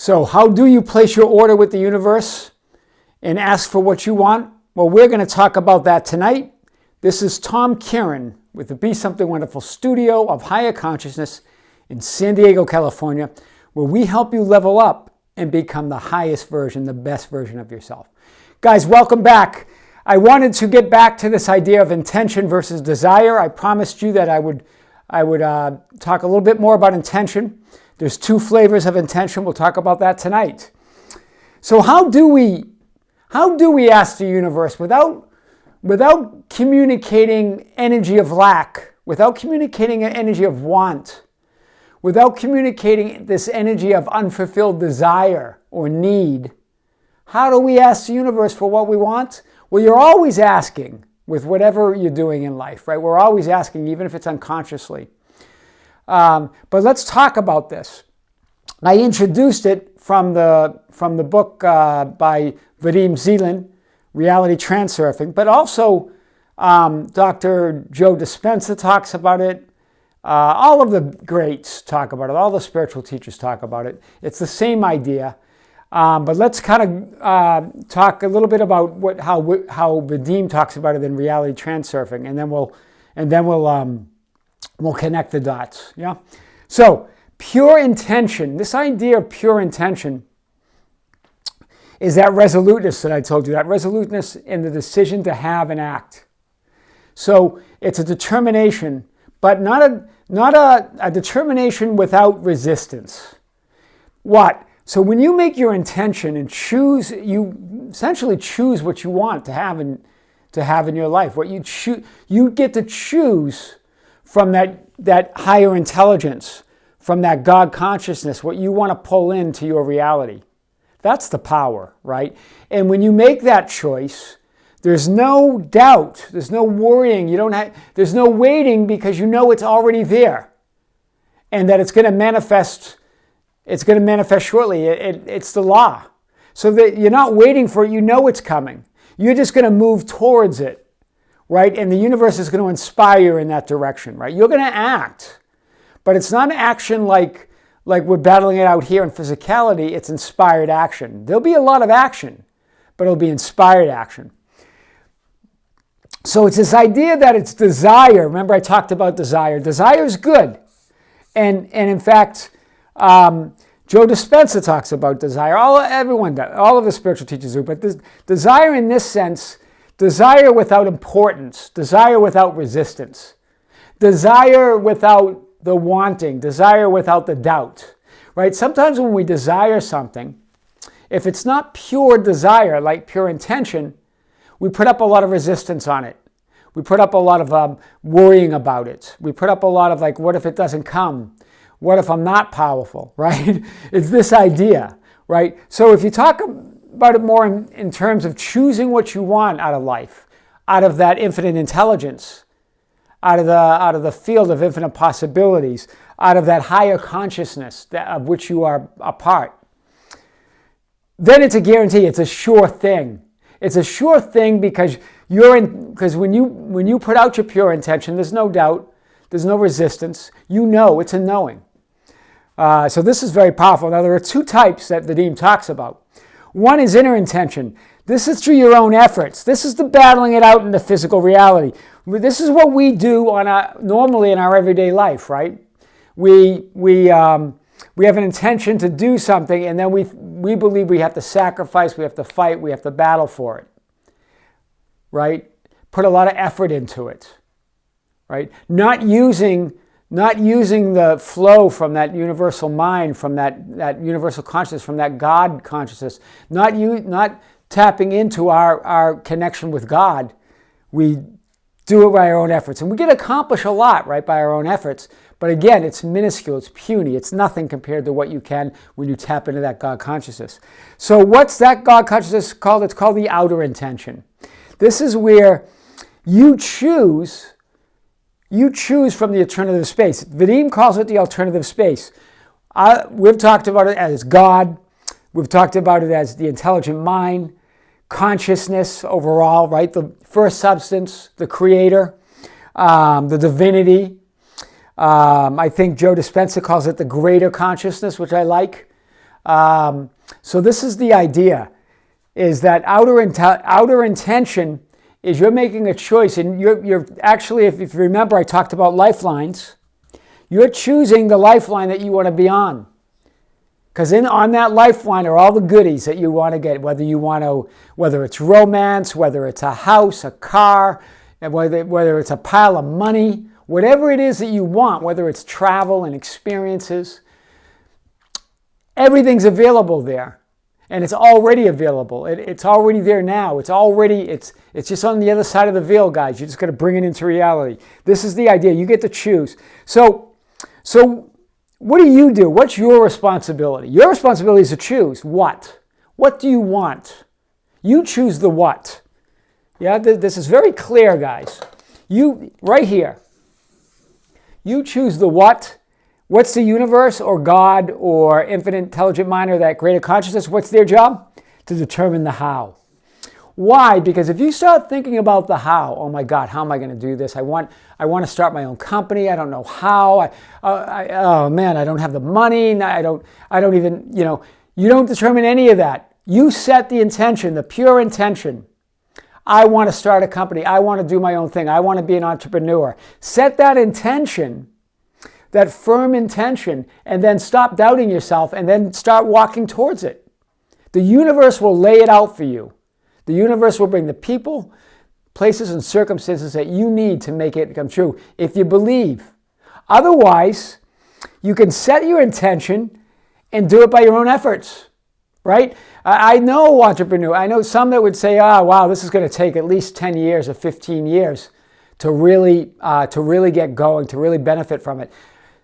So how do you place your order with the universe and ask for what you want? Well, we're going to talk about that tonight. This is Tom Kieran with the Be Something Wonderful studio of Higher Consciousness in San Diego, California, where we help you level up and become the highest version, the best version of yourself. Guys, welcome back. I wanted to get back to this idea of intention versus desire. I promised you that I would talk a little bit more about intention. There's two flavors of intention. We'll talk about that tonight. So how do we ask the universe without communicating energy of lack, without communicating an energy of want, without communicating this energy of unfulfilled desire or need? How do we ask the universe for what we want? Well, you're always asking with whatever you're doing in life, right? We're always asking, even if it's unconsciously. But let's talk about this. I introduced it from the book by Vadim Zeland, Reality Transurfing, but also Dr. Joe Dispenza talks about it. All of the greats talk about it. All the spiritual teachers talk about it. It's the same idea. But let's kind of talk a little bit about how Vadim talks about it in Reality Transurfing, and then we'll connect the dots. Yeah. So pure intention. This idea of pure intention is that resoluteness that I told you. That resoluteness in the decision to have and act. So it's a determination, but not a determination without resistance. What? So when you make your intention and choose, you essentially choose what you want to have in your life. What you choose, you get to choose from that higher intelligence, from that God consciousness, what you want to pull into your reality. That's the power, right? And when you make that choice, there's no doubt, there's no worrying, there's no waiting, because you know it's already there, and that it's going to manifest. It's going to manifest shortly. It's the law. So that you're not waiting for it, you know it's coming. You're just going to move towards it, right? And the universe is going to inspire you in that direction, right? You're going to act, but it's not action like we're battling it out here in physicality. It's inspired action. There'll be a lot of action, but it'll be inspired action. So it's this idea that it's desire. Remember, I talked about desire. Desire is good. And in fact, Joe Dispenza talks about desire. Everyone does. All of the spiritual teachers do. But desire in this sense, desire without importance, desire without resistance, desire without the wanting, desire without the doubt, right? Sometimes when we desire something, if it's not pure desire, like pure intention, we put up a lot of resistance on it. We put up a lot of worrying about it. We put up a lot of what if it doesn't come? What if I'm not powerful, right? It's this idea, right? So if you talk about it more in terms of choosing what you want out of life, out of that infinite intelligence, out of the field of infinite possibilities, out of that higher consciousness of which you are a part, then it's a guarantee. It's a sure thing. It's a sure thing because when you put out your pure intention, there's no doubt, there's no resistance. You know, it's a knowing. So this is very powerful. Now, there are two types that Vadim talks about. One is inner intention. This is through your own efforts. This is the battling it out in the physical reality. This is what we do normally in our everyday life, right? We have an intention to do something, and then we believe we have to sacrifice, we have to fight, we have to battle for it, right? Put a lot of effort into it, right? Not using the flow from that universal mind, from that universal consciousness, from that God consciousness, not tapping into our connection with God. We do it by our own efforts. And we can accomplish a lot, right, by our own efforts. But again, it's minuscule, it's puny, it's nothing compared to what you can when you tap into that God consciousness. So what's that God consciousness called? It's called the outer intention. This is where you choose from the alternative space. Vadim calls it the alternative space. We've talked about it as God. We've talked about it as the intelligent mind, consciousness overall, right? The first substance, the creator, the divinity. I think Joe Dispenza calls it the greater consciousness, which I like. So this is the idea, is that outer intention is you're making a choice, and you're actually, if you remember, I talked about lifelines. You're choosing the lifeline that you want to be on. Because on that lifeline are all the goodies that you want to get, whether it's romance, whether it's a house, a car, whether it's a pile of money, whatever it is that you want, whether it's travel and experiences, everything's available there. And it's already available. It's already there now. It's just on the other side of the veil, guys. You just got to bring it into reality. This is the idea. You get to choose. So what do you do? What's your responsibility? Your responsibility is to choose what. What do you want? You choose the what. Yeah, this is very clear, guys. Right here. You choose the what. What's the universe or God or infinite intelligent mind or that greater consciousness? What's their job? To determine the how. Why? Because if you start thinking about the how, oh my God, how am I going to do this? I want to start my own company. I don't know how. Oh man, I don't have the money. I don't even, you don't determine any of that. You set the intention, the pure intention. I want to start a company. I want to do my own thing. I want to be an entrepreneur. Set that intention, that firm intention, and then stop doubting yourself and then start walking towards it. The universe will lay it out for you. The universe will bring the people, places, and circumstances that you need to make it come true if you believe. Otherwise, you can set your intention and do it by your own efforts, right? I know entrepreneurs. I know some that would say, wow, this is going to take at least 10 years or 15 years to really get going, to really benefit from it.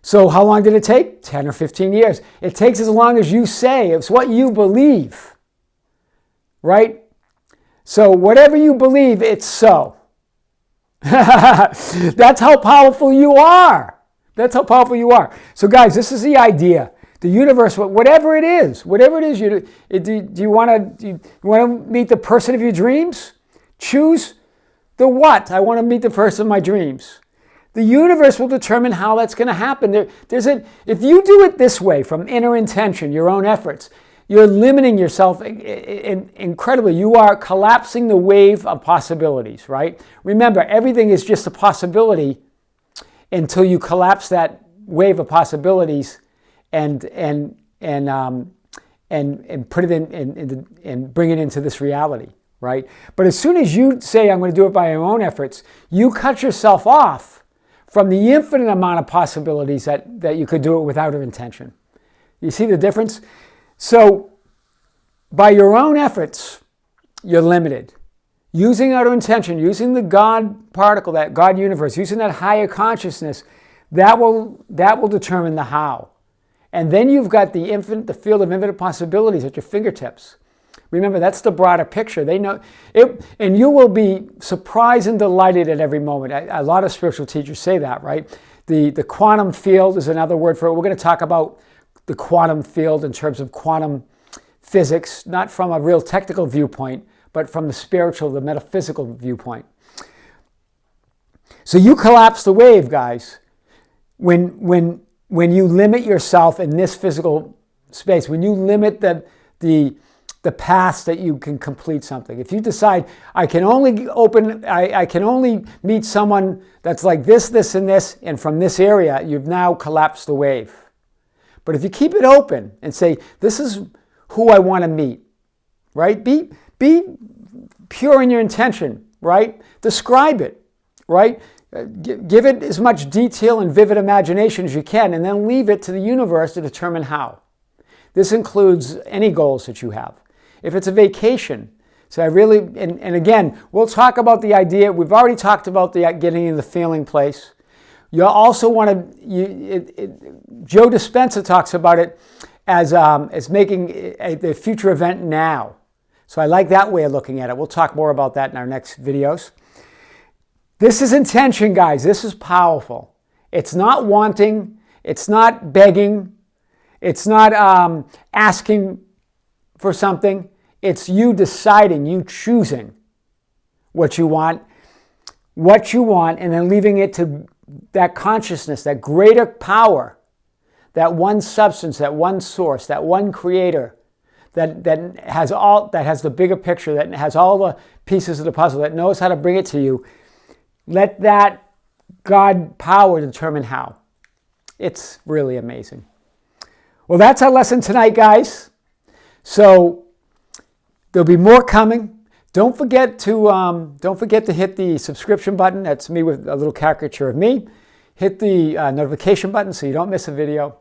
So how long did it take? 10 or 15 years. It takes as long as you say. It's what you believe, right? So whatever you believe, it's so. That's how powerful you are. That's how powerful you are. So guys, this is the idea. The universe, whatever it is, do you want to meet the person of your dreams? Choose the what. I want to meet the person of my dreams. The universe will determine how that's going to happen. If you do it this way, from inner intention, your own efforts, you're limiting yourself incredibly. You are collapsing the wave of possibilities, right? Remember, everything is just a possibility until you collapse that wave of possibilities and put it in and bring it into this reality, right? But as soon as you say, I'm going to do it by my own efforts, you cut yourself off from the infinite amount of possibilities that you could do it without your intention. You see the difference? So, by your own efforts, you're limited. Using outer intention, using the God particle, that God universe, using that higher consciousness, that will determine the how. And then you've got the field of infinite possibilities at your fingertips. Remember, that's the broader picture. They know it, and you will be surprised and delighted at every moment. A lot of spiritual teachers say that, right? The quantum field is another word for it. We're going to talk about the quantum field in terms of quantum physics, not from a real technical viewpoint, but from the spiritual, the metaphysical viewpoint. So you collapse the wave, guys, when you limit yourself in this physical space, when you limit the paths that you can complete something. If you decide, I can only meet someone that's like this, this, and this, and from this area, you've now collapsed the wave. But if you keep it open and say, this is who I want to meet, right? Be pure in your intention, right? Describe it, right? Give it as much detail and vivid imagination as you can, and then leave it to the universe to determine how. This includes any goals that you have. If it's a vacation, so and again, we'll talk about the idea, we've already talked about getting in the feeling place. You also want to, Joe Dispenza talks about it as making the future event now. So I like that way of looking at it. We'll talk more about that in our next videos. This is intention, guys. This is powerful. It's not wanting. It's not begging. It's not asking for something. It's you deciding, you choosing what you want, and then leaving it to that consciousness, that greater power, that one substance, that one source, that one creator that has the bigger picture, that has all the pieces of the puzzle, that knows how to bring it to you. Let that God power determine how. It's really amazing. Well, that's our lesson tonight, guys. So there'll be more coming. Don't forget to hit the subscription button. That's me with a little caricature of me. Hit the notification button so you don't miss a video.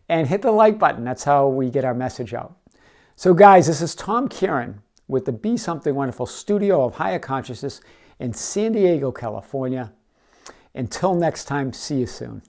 And hit the like button. That's how we get our message out. So guys, this is Tom Kieran with the Be Something Wonderful Studio of Higher Consciousness in San Diego, California. Until next time, see you soon.